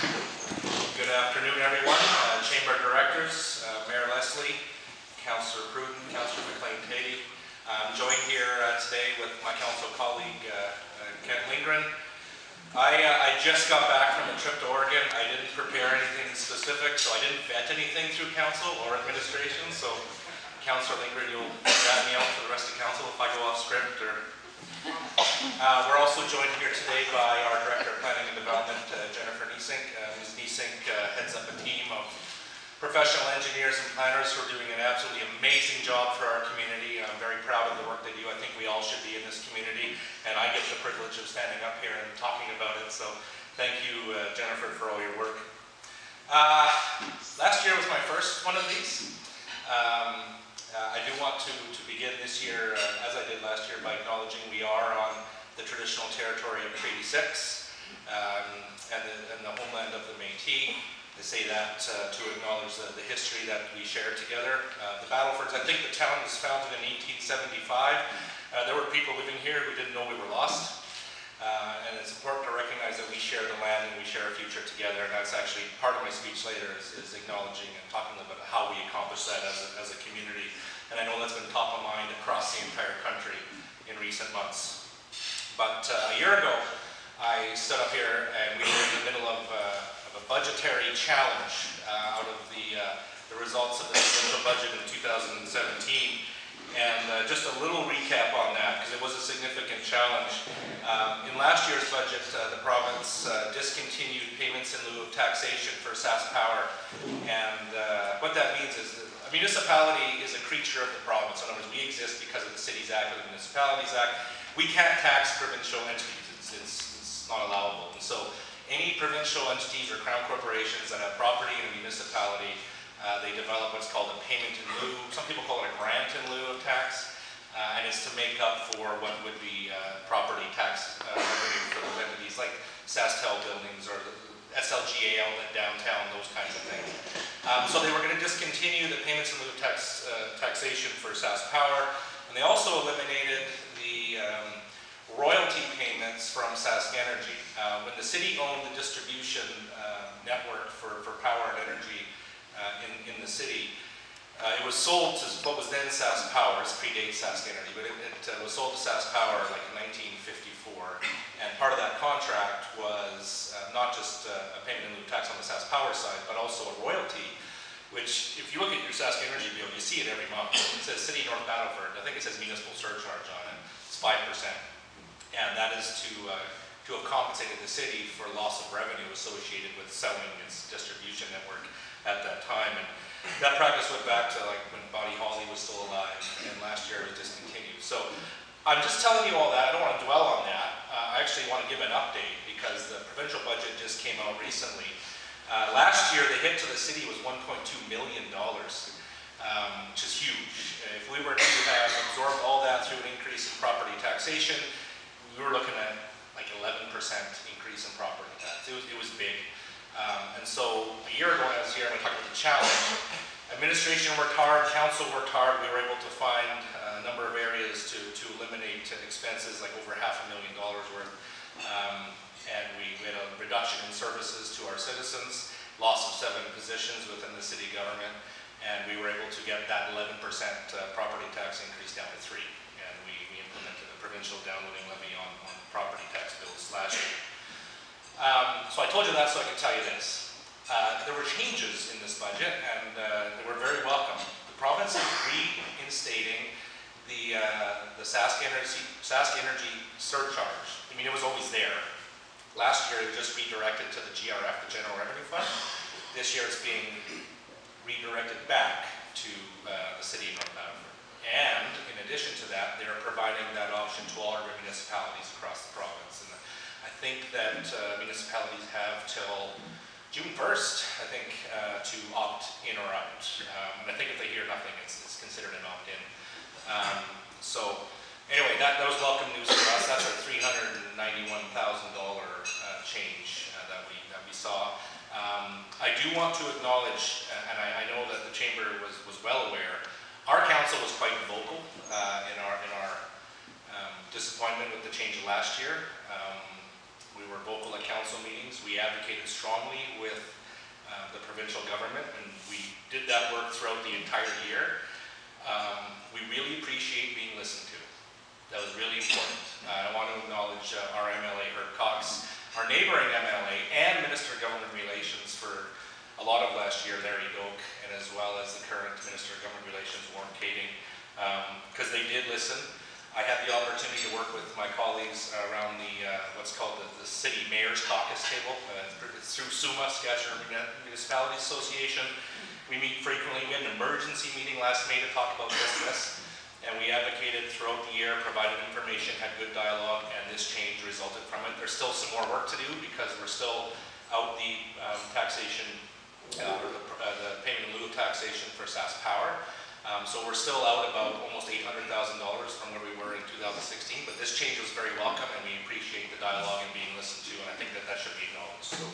Good afternoon, everyone. Chamber Directors, Mayor Leslie, Councillor Pruden, Councillor McLean-Tatey. I'm joined here today with my council colleague, Kent Lindgren. I just got back from a trip to Oregon. I didn't prepare anything specific, so I didn't vet anything through council or administration. So, Councillor Lindgren, you'll rat me out for the rest of council if I go off script. We're also joined here today by our Director of Planning and Development, Jennifer Niesink. Ms. Niesink heads up a team of professional engineers and planners who are doing an absolutely amazing job for our community. I'm very proud of the work they do. I think we all should be in this community, and I get the privilege of standing up here and talking about it. So thank you, Jennifer, for all your work. Last year was my first one of these. I do want to begin this year, as I did last year, by acknowledging we are on the traditional territory of Treaty 6 and the homeland of the Métis. I say that to acknowledge the history that we share together. The Battlefords, I think the town was founded in 1875. There were people living here who didn't know we were lost. And it's important to recognize that we share the land and we share a future together. And that's actually part of my speech later is acknowledging and talking about how we accomplish that as a community. And I know that's been top of mind across the entire country in recent months. But a year ago, I stood up here and we were in the middle of a budgetary challenge out of the results of the provincial budget in 2017. And just a little recap on that, because it was a significant challenge. In last year's budget, the province discontinued payments in lieu of taxation for SaskPower. And what that means is that a municipality is a creature of the province. In other words, we exist because of the Cities Act or the Municipalities Act. We can't tax provincial entities. It's not allowable. And so any provincial entities or crown corporations that have property in a municipality, they develop what's called a payment in lieu. Some people call it a grant in lieu of tax, and it's to make up for what would be property tax revenue for those entities like SaskTel buildings or the SLGA outlet downtown, those kinds of things. So they were going to discontinue the payments in lieu of taxation for SaskPower, and they also eliminated the royalty payments from Sask Energy. When the city owned the distribution network for power and energy in the city, it was sold to what was then SaskPower. It predates Sask Energy, but it was sold to SaskPower like in 1954. And part of that contract was not just a payment in lieu of tax on the SaskPower side, but also a royalty, which if you look at your Sask Energy bill, you see it every month. It says City North Battleford. I think it says municipal surcharge on it. It's 5%. And that is to have compensated the city for loss of revenue associated with selling its distribution network at that time. And that practice went back to like when Buddy Holly was still alive, and last year it was discontinued. So I'm just telling you all that. I don't want to dwell on that. I actually want to give an update because the provincial budget just came out recently. Last year the hit to the city was $1.2 million, which is huge. If we were to have absorbed all that through an increase in property taxation, we were looking at like 11% increase in property tax. It was big. And so a year ago when I was here, I'm going to talk about the challenge. Administration worked hard, council worked hard. We were able to find a number of areas to eliminate expenses like over $500,000 worth. And we had a reduction in services to our citizens, loss of 7 positions within the city government, and we were able to get that 11% property tax increase down to 3. And we implemented a provincial downloading levy on property tax bills last year. So I told you that so I could tell you this. There were changes in this budget, and they were very welcome. The province is reinstating the Sask Energy surcharge. I mean, it was always there. Last year, it just redirected to the GRF, the General Revenue Fund. This year, it's being redirected back to the city of North Battleford. And in addition to that, they're providing that option to all our municipalities across the province. And I think that municipalities have till June 1st, I think, to opt in or out. And I think if they hear nothing, it's considered an opt-in. So anyway, that was welcome news for us. That's a $391,000 change that we saw. I do want to acknowledge, and I know that the chamber was well aware, our council was quite vocal in our disappointment with the change last year. We were vocal at council meetings. We advocated strongly with the provincial government, and we did that work throughout the entire year. We really appreciate being listened to. That was really important. I want to acknowledge our MLA, Herb Cox, our neighboring MLA, and Minister of Government Relations for a lot of last year, Larry Doak, and as well as the current Minister of Government Relations, Warren Kading, because they did listen. I had the opportunity to work with my colleagues around the what's called the City Mayor's Caucus table. It's through SUMA, Saskatchewan Municipality Association. We meet frequently. We had an emergency meeting last May to talk about this, and we advocated throughout the year, provided information, had good dialogue, and this change resulted from it. There's still some more work to do because we're still out the taxation, or the payment in lieu of taxation for SAS Power. So we're still out about almost $800,000 from where we were in 2016, but this change was very welcome, and we appreciate the dialogue and being listened to, and I think that should be acknowledged. So